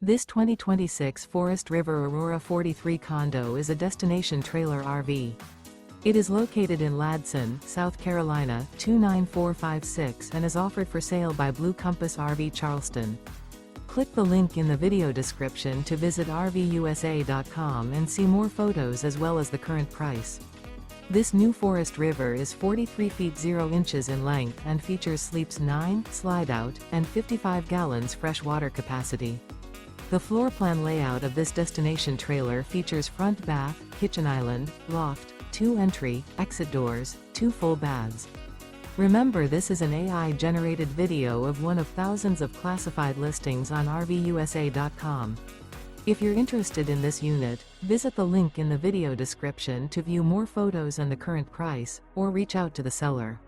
This 2026 Forest River Aurora 43 condo is a destination trailer RV. It is located in Ladson, South Carolina, 29456 and is offered for sale by Blue Compass RV Charleston. Click the link in the video description to visit RVUSA.com and see more photos as well as the current price. This new Forest River is 43 feet 0 inches in length and features sleeps 9, slide-out, and 55 gallons fresh water capacity. The floor plan layout of this destination trailer features front bath, kitchen island, loft, 2 entry, exit doors, 2 full baths. Remember, this is an AI-generated video of one of thousands of classified listings on RVUSA.com. If you're interested in this unit, visit the link in the video description to view more photos and the current price, or reach out to the seller.